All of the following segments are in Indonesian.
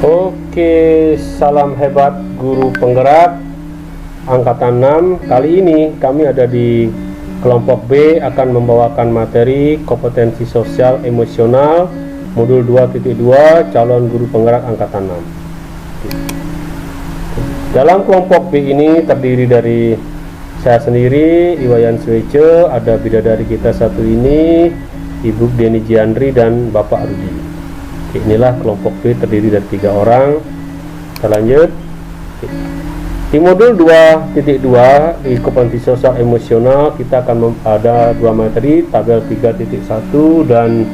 Oke, salam hebat guru penggerak angkatan 6. Kali ini kami ada di kelompok B akan membawakan materi kompetensi sosial emosional modul 2.2 calon guru penggerak angkatan 6. Dalam kelompok B ini terdiri dari saya sendiri, Iwayan Swece, ada bidadari kita satu ini, Ibu Deni Jiandri dan Bapak Rudi. Oke, inilah kelompok B terdiri dari 3 orang. Kita lanjut. Oke. Di modul 2.2 di kompetensi sosial emosional kita akan ada 2 materi, tabel 3.1 dan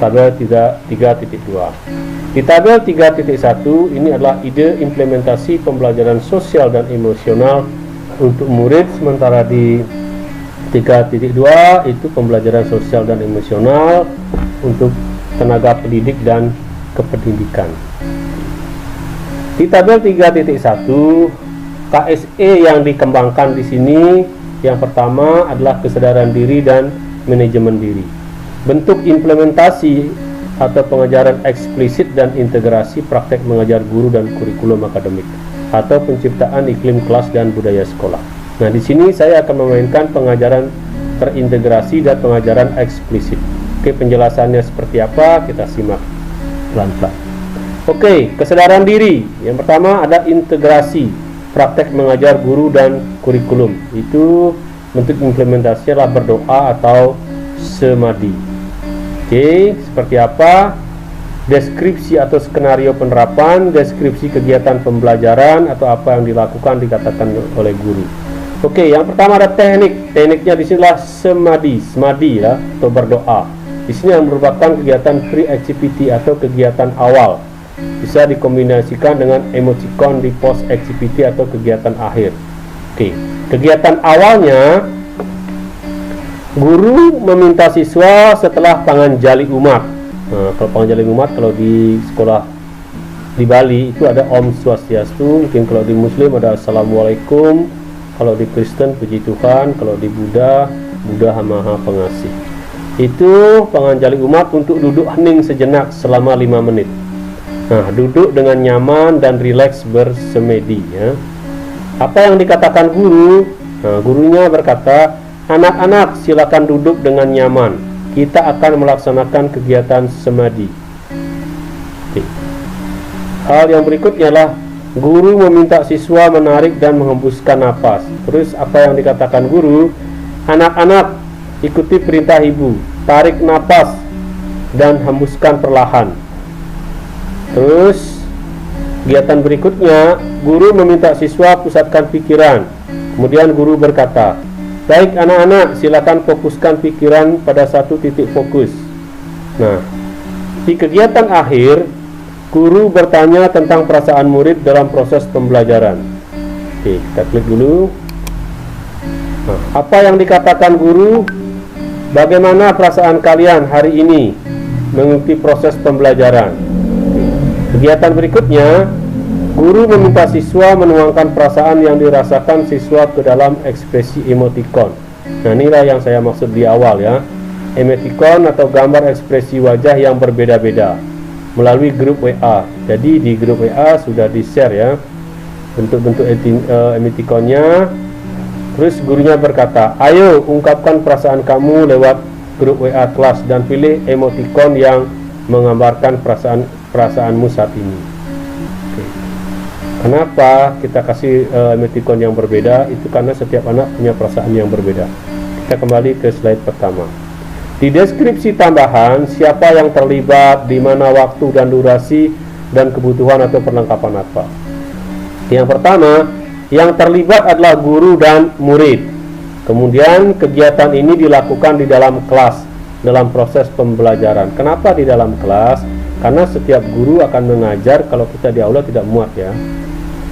tabel 3.2. Di tabel 3.1 ini adalah ide implementasi pembelajaran sosial dan emosional untuk murid, sementara di 3.2 itu pembelajaran sosial dan emosional untuk tenaga pendidik dan kependidikan. Di tabel 3.1 KSE yang dikembangkan di sini yang pertama adalah kesadaran diri dan manajemen diri. Bentuk implementasi atau pengajaran eksplisit dan integrasi praktek mengajar guru dan kurikulum akademik atau penciptaan iklim kelas dan budaya sekolah. Nah, di sini saya akan memainkan pengajaran terintegrasi dan pengajaran eksplisit. Oke, penjelasannya seperti apa kita simak pelan-pelan. Oke, kesadaran diri. Yang pertama ada integrasi praktek mengajar guru dan kurikulum. Itu bentuk implementasinya adalah berdoa atau semadi. Oke, seperti apa? Deskripsi atau skenario penerapan, deskripsi kegiatan pembelajaran atau apa yang dilakukan dikatakan oleh guru. Oke, yang pertama ada teknik. Tekniknya di sinilah semadi ya, atau berdoa. Di sini yang merupakan kegiatan pre-activity atau kegiatan awal. Bisa dikombinasikan dengan emoticon di post activity atau kegiatan akhir. Oke, kegiatan awalnya guru meminta siswa setelah panganjali umat. Nah, kalau panganjali umat kalau di sekolah di Bali itu ada Om Swastiastu, mungkin kalau di Muslim ada Assalamualaikum, kalau di Kristen puji Tuhan, kalau di Buddha Maha Pengasih. Itu panganjali umat untuk duduk hening sejenak selama 5 menit. Nah, duduk dengan nyaman dan rileks bersemedi ya. Apa yang dikatakan guru? Nah, gurunya berkata, anak-anak silakan duduk dengan nyaman. Kita akan melaksanakan kegiatan semadi. Oke. Hal yang berikutnya adalah guru meminta siswa menarik dan menghembuskan napas. Terus apa yang dikatakan guru? Anak-anak ikuti perintah ibu, tarik napas dan hembuskan perlahan. Terus kegiatan berikutnya, guru meminta siswa pusatkan pikiran. Kemudian guru berkata, baik anak-anak, silakan fokuskan pikiran pada satu titik fokus. Nah, di kegiatan akhir, guru bertanya tentang perasaan murid dalam proses pembelajaran. Oke, kita klik dulu. Nah, apa yang dikatakan guru? Bagaimana perasaan kalian hari ini mengikuti proses pembelajaran? Kegiatan berikutnya, guru meminta siswa menuangkan perasaan yang dirasakan siswa ke dalam ekspresi emoticon. Nah, inilah yang saya maksud di awal ya. Emoticon atau gambar ekspresi wajah yang berbeda-beda melalui grup WA. Jadi di grup WA sudah di-share ya bentuk-bentuk emoticonnya. Terus gurunya berkata, ayo ungkapkan perasaan kamu lewat grup WA kelas dan pilih emoticon yang menggambarkan perasaanmu saat ini. Oke. Kenapa kita kasih emoticon yang berbeda? Itu karena setiap anak punya perasaan yang berbeda. Kita kembali ke slide pertama. Di deskripsi tambahan, siapa yang terlibat, di mana waktu dan durasi, dan kebutuhan atau perlengkapan apa. Yang pertama, yang terlibat adalah guru dan murid. Kemudian kegiatan ini dilakukan di dalam kelas, dalam proses pembelajaran. Kenapa di dalam kelas? Karena setiap guru akan mengajar, kalau kita di aula tidak muat ya.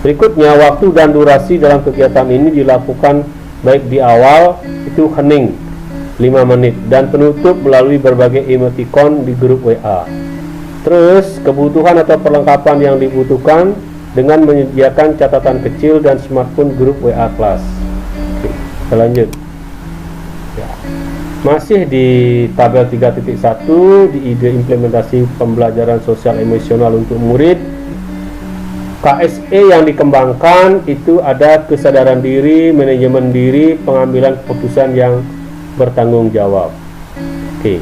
Berikutnya, waktu dan durasi dalam kegiatan ini dilakukan baik di awal itu hening 5 menit dan penutup melalui berbagai emoticon di grup WA. Terus kebutuhan atau perlengkapan yang dibutuhkan dengan menyediakan catatan kecil dan smartphone grup WA kelas. Oke, kita lanjut ya. Masih di tabel 3.1 di ide implementasi pembelajaran sosial emosional untuk murid. KSE yang dikembangkan itu ada kesadaran diri, manajemen diri, pengambilan keputusan yang bertanggung jawab. Oke.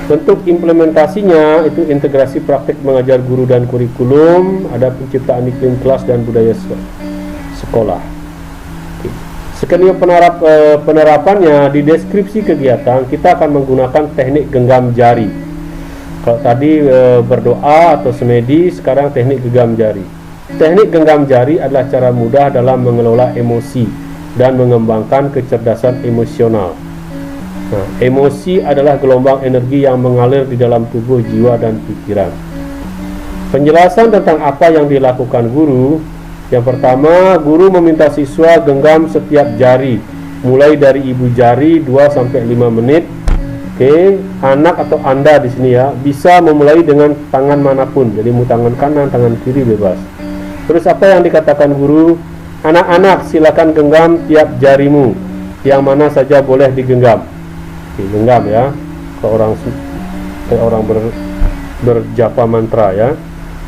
Bentuk implementasinya itu integrasi praktik mengajar guru dan kurikulum, ada penciptaan iklim kelas dan budaya sekolah. Oke. Skenario penerapannya di deskripsi kegiatan kita akan menggunakan teknik genggam jari. Kalau tadi berdoa atau semedi, sekarang teknik genggam jari. Teknik genggam jari adalah cara mudah dalam mengelola emosi dan mengembangkan kecerdasan emosional. Nah, emosi adalah gelombang energi yang mengalir di dalam tubuh, jiwa, dan pikiran. Penjelasan tentang apa yang dilakukan guru. Yang pertama, guru meminta siswa genggam setiap jari, mulai dari ibu jari 2-5 menit. Oke, anak atau Anda di sini ya, bisa memulai dengan tangan manapun. Jadi mau tangan kanan, tangan kiri bebas. Terus apa yang dikatakan guru? Anak-anak silakan genggam tiap jarimu, yang mana saja boleh digenggam. Genggam ya, kayak orang berjapa mantra ya.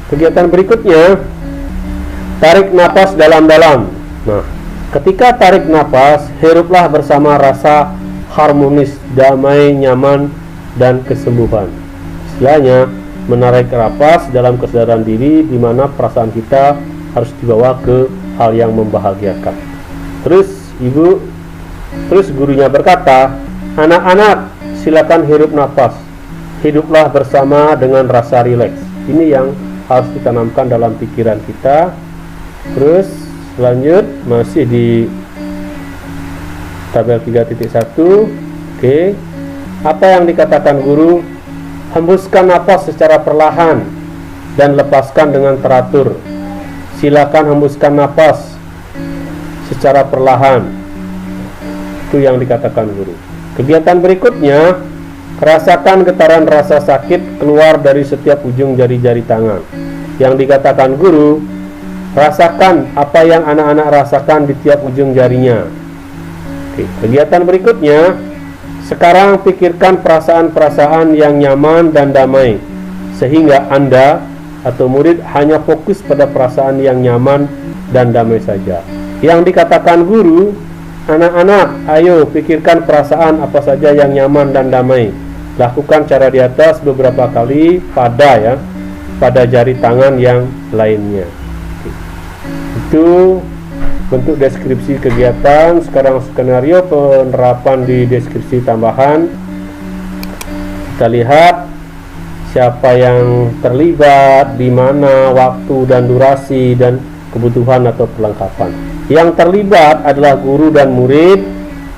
Kegiatan berikutnya, tarik napas dalam-dalam. Nah, ketika tarik napas, hiruplah bersama rasa harmonis, damai, nyaman, dan kesembuhan. Istilahnya, menarik napas dalam kesadaran diri, di mana perasaan kita harus dibawa ke hal yang membahagiakan. Terus gurunya berkata, anak-anak silakan hirup nafas, hiduplah bersama dengan rasa rileks. Ini yang harus ditanamkan dalam pikiran kita. Terus lanjut, masih di tabel 3.1. Oke, apa yang dikatakan guru? Hembuskan nafas secara perlahan dan lepaskan dengan teratur. Silakan hembuskan nafas secara perlahan. Itu yang dikatakan guru. Kegiatan berikutnya, rasakan getaran rasa sakit keluar dari setiap ujung jari-jari tangan. Yang dikatakan guru, rasakan apa yang anak-anak rasakan di tiap ujung jarinya. Oke, kegiatan berikutnya, sekarang pikirkan perasaan-perasaan yang nyaman dan damai, sehingga Anda atau murid hanya fokus pada perasaan yang nyaman dan damai saja. Yang dikatakan guru, anak-anak, ayo pikirkan perasaan apa saja yang nyaman dan damai. Lakukan cara di atas beberapa kali pada jari tangan yang lainnya. Itu bentuk deskripsi kegiatan. Sekarang skenario penerapan di deskripsi tambahan. Kita lihat siapa yang terlibat, di mana, waktu dan durasi, dan kebutuhan atau perlengkapan. Yang terlibat adalah guru dan murid.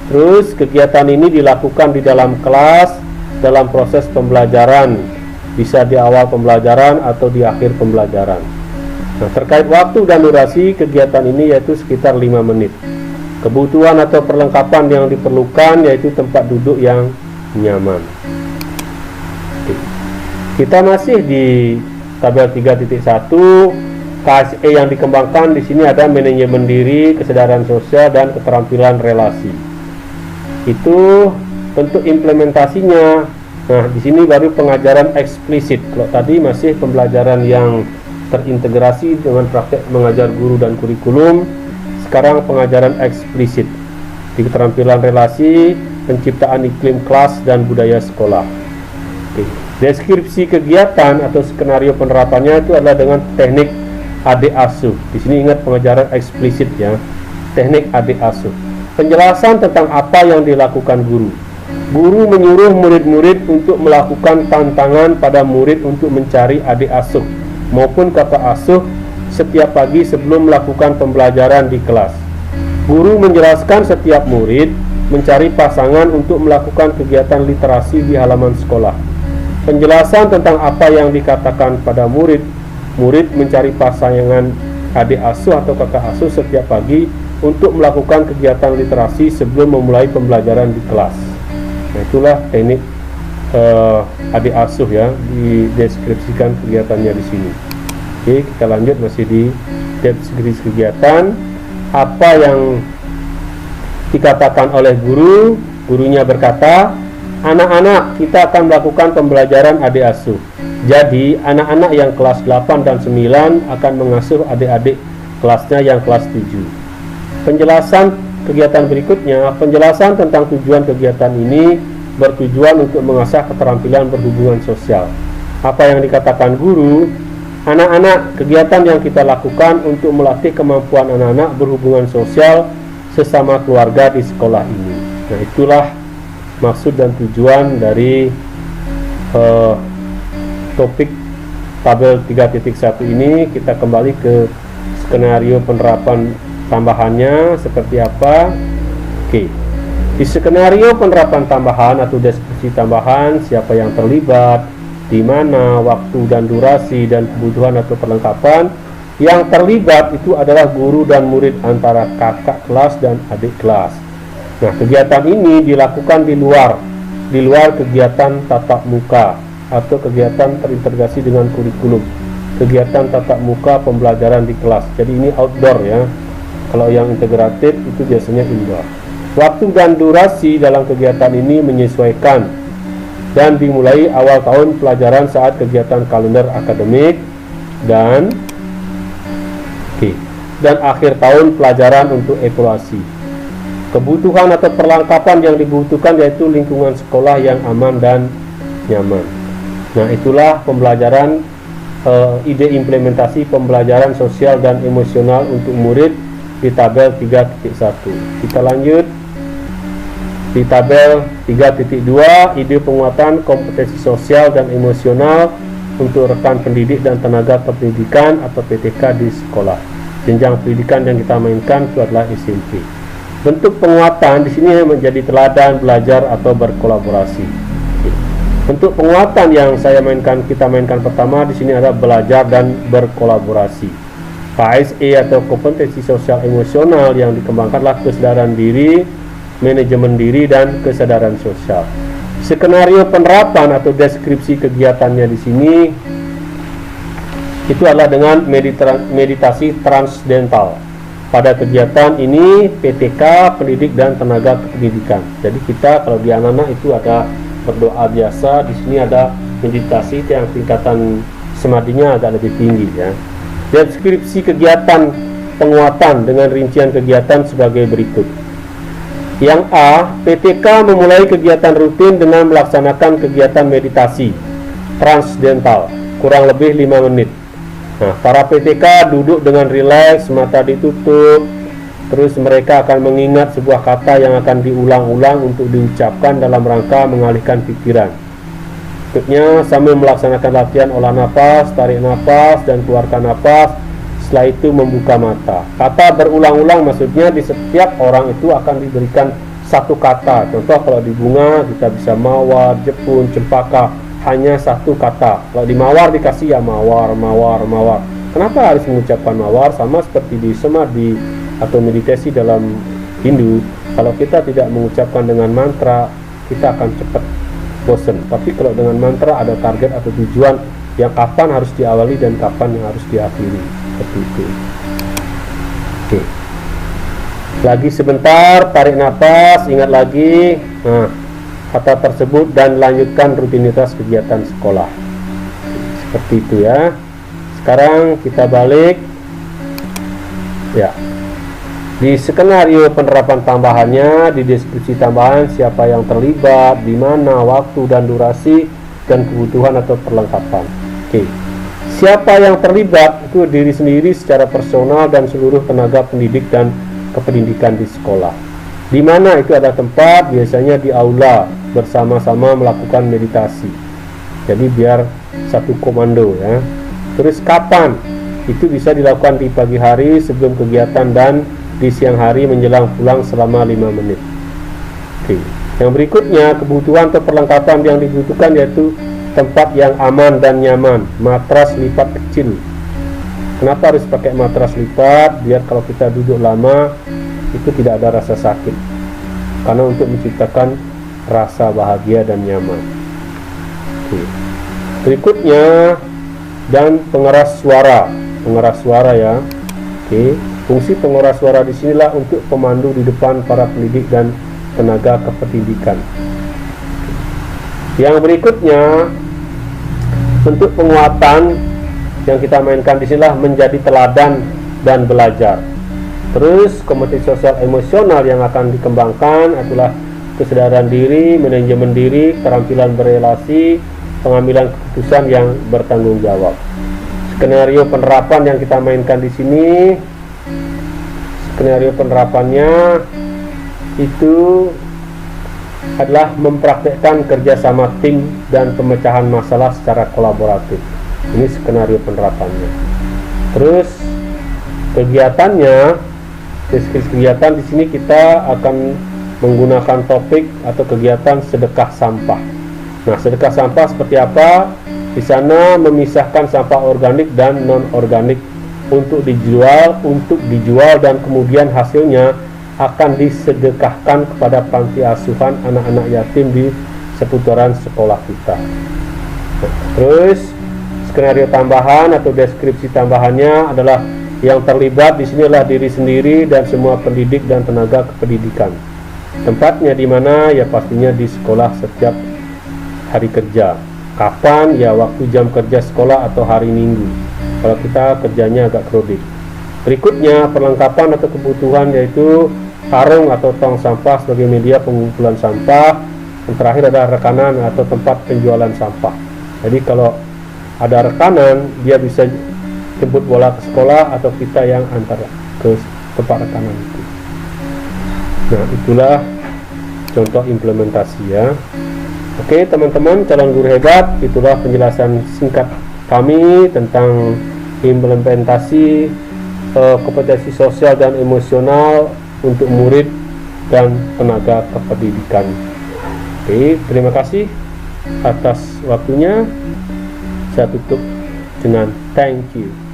Terus kegiatan ini dilakukan di dalam kelas, dalam proses pembelajaran, bisa di awal pembelajaran atau di akhir pembelajaran. Nah, terkait waktu dan durasi kegiatan ini yaitu sekitar 5 menit. Kebutuhan atau perlengkapan yang diperlukan yaitu tempat duduk yang nyaman. Oke. Kita masih di tabel 3.1. KSE yang dikembangkan di sini ada manajemen diri, kesadaran sosial, dan keterampilan relasi. Itu bentuk implementasinya. Nah, di sini baru pengajaran eksplisit. Kalau tadi masih pembelajaran yang terintegrasi dengan praktek mengajar guru dan kurikulum. Sekarang pengajaran eksplisit di keterampilan relasi, penciptaan iklim kelas, dan budaya sekolah. Oke. Deskripsi kegiatan atau skenario penerapannya itu adalah dengan teknik adik asuh. Di sini ingat pengajaran eksplisit ya, teknik adik asuh. Penjelasan tentang apa yang dilakukan guru. Guru menyuruh murid-murid untuk melakukan tantangan pada murid untuk mencari adik asuh maupun kakak asuh setiap pagi sebelum melakukan pembelajaran di kelas. Guru menjelaskan setiap murid mencari pasangan untuk melakukan kegiatan literasi di halaman sekolah. Penjelasan tentang apa yang dikatakan pada murid mencari pasangan adik asuh atau kakak asuh setiap pagi untuk melakukan kegiatan literasi sebelum memulai pembelajaran di kelas. Nah, itulah teknik adik asuh ya, dideskripsikan kegiatannya di sini. Oke, kita lanjut masih di deskripsi kegiatan. Apa yang dikatakan oleh guru? Gurunya berkata, Anak-anak, kita akan melakukan pembelajaran adik asuh. Jadi anak-anak yang kelas 8 dan 9 akan mengasuh adik-adik kelasnya yang kelas 7. Penjelasan kegiatan berikutnya, penjelasan tentang tujuan kegiatan ini bertujuan untuk mengasah keterampilan berhubungan sosial. Apa yang dikatakan guru? Anak-anak, kegiatan yang kita lakukan untuk melatih kemampuan anak-anak berhubungan sosial sesama keluarga di sekolah ini. Nah, itulah maksud dan tujuan dari topik tabel 3.1 ini. Kita kembali ke skenario penerapan tambahannya seperti apa. Oke. Di skenario penerapan tambahan atau deskripsi tambahan, siapa yang terlibat, di mana, waktu dan durasi, dan kebutuhan atau perlengkapan. Yang terlibat itu adalah guru dan murid antara kakak kelas dan adik kelas. Nah, kegiatan ini dilakukan di luar kegiatan tatap muka atau kegiatan terintegrasi dengan kurikulum. Kegiatan tatap muka pembelajaran di kelas. Jadi ini outdoor ya. Kalau yang integratif itu biasanya indoor. Waktu dan durasi dalam kegiatan ini menyesuaikan dan dimulai awal tahun pelajaran saat kegiatan kalender akademik dan akhir tahun pelajaran untuk evaluasi. Kebutuhan atau perlengkapan yang dibutuhkan yaitu lingkungan sekolah yang aman dan nyaman. Nah, itulah pembelajaran ide implementasi pembelajaran sosial dan emosional untuk murid di tabel 3.1. Kita lanjut di tabel 3.2, ide penguatan kompetensi sosial dan emosional untuk rekan pendidik dan tenaga kependidikan atau PTK di sekolah. Jenjang pendidikan yang kita mainkan itu adalah SMP. Bentuk penguatan di sini menjadi teladan, belajar atau berkolaborasi. Bentuk penguatan yang kita mainkan pertama di sini adalah belajar dan berkolaborasi. KSE atau kompetensi sosial emosional yang dikembangkanlah kesadaran diri, manajemen diri, dan kesadaran sosial. Skenario penerapan atau deskripsi kegiatannya di sini itu adalah dengan meditasi transdental. Pada kegiatan ini PTK, pendidik dan tenaga kependidikan. Jadi kita kalau di anak-anak itu ada berdoa biasa, di sini ada meditasi yang tingkatan semadinya agak lebih tinggi ya. Deskripsi kegiatan penguatan dengan rincian kegiatan sebagai berikut. Yang A, PTK memulai kegiatan rutin dengan melaksanakan kegiatan meditasi transdental kurang lebih 5 menit. Nah, para PTK duduk dengan rileks, mata ditutup, terus mereka akan mengingat sebuah kata yang akan diulang-ulang untuk diucapkan dalam rangka mengalihkan pikiran. Berikutnya, sambil melaksanakan latihan olah napas, tarik napas, dan keluarkan napas. Setelah itu membuka mata. Kata berulang-ulang maksudnya di setiap orang itu akan diberikan satu kata. Contoh kalau di bunga kita bisa mawar, jepun, cempaka, hanya satu kata. Kalau di mawar dikasih ya mawar, mawar, mawar. Kenapa harus mengucapkan mawar? Sama seperti di samadhi atau meditasi dalam Hindu. Kalau kita tidak mengucapkan dengan mantra, kita akan cepat bosan. Tapi kalau dengan mantra ada target atau tujuan yang kapan harus diawali dan kapan yang harus diakhiri. Seperti itu. Oke. Lagi sebentar, tarik nafas, ingat lagi. Nah, kata tersebut dan lanjutkan rutinitas kegiatan sekolah. Seperti itu ya. Sekarang kita balik. Ya. Di skenario penerapan tambahannya, di deskripsi tambahan siapa yang terlibat, di mana, waktu dan durasi, dan kebutuhan atau perlengkapan. Oke. Siapa yang terlibat itu diri sendiri secara personal dan seluruh tenaga pendidik dan kependidikan di sekolah. Di mana itu ada tempat, biasanya di aula bersama-sama melakukan meditasi. Jadi biar satu komando ya. Terus kapan? Itu bisa dilakukan di pagi hari sebelum kegiatan dan di siang hari menjelang pulang selama 5 menit. Oke. Yang berikutnya, kebutuhan atau perlengkapan yang dibutuhkan yaitu tempat yang aman dan nyaman, matras lipat kecil. Kenapa harus pakai matras lipat? Biar kalau kita duduk lama itu tidak ada rasa sakit. Karena untuk menciptakan rasa bahagia dan nyaman. Oke. Berikutnya, dan pengeras suara. Pengeras suara ya. Oke. Fungsi pengeras suara di sinilah untuk pemandu di depan para pendidik dan tenaga kependidikan. Yang berikutnya, bentuk penguatan yang kita mainkan di sinilah menjadi teladan dan belajar. Terus kompetensi sosial emosional yang akan dikembangkan adalah kesadaran diri, manajemen diri, keterampilan berrelasi, pengambilan keputusan yang bertanggung jawab. Skenario penerapan yang kita mainkan di sini, skenario penerapannya itu adalah mempraktekkan kerjasama tim dan pemecahan masalah secara kolaboratif. Ini skenario penerapannya. Terus kegiatannya, deskripsi kegiatan di sini kita akan menggunakan topik atau kegiatan sedekah sampah. Nah, sedekah sampah seperti apa? Di sana memisahkan sampah organik dan non organik untuk dijual dan kemudian hasilnya akan disedekahkan kepada panti asuhan anak-anak yatim di seputaran sekolah kita. Nah, terus skenario tambahan atau deskripsi tambahannya adalah yang terlibat di sini adalah diri sendiri dan semua pendidik dan tenaga kependidikan. Tempatnya di mana? Ya pastinya di sekolah setiap hari kerja. Kapan? Ya waktu jam kerja sekolah atau hari Minggu. Kalau kita kerjanya agak krodik. Berikutnya perlengkapan atau kebutuhan yaitu karung atau tong sampah sebagai media pengumpulan sampah. Yang terakhir adalah rekanan atau tempat penjualan sampah. Jadi kalau ada rekanan, dia bisa jemput bola ke sekolah atau kita yang antar ke tempat rekanan itu. Nah, itulah contoh implementasi ya. Oke teman-teman calon guru hebat, itulah penjelasan singkat kami tentang implementasi kompetensi sosial dan emosional untuk murid dan tenaga kependidikan. Oke, terima kasih atas waktunya. Saya tutup dengan thank you.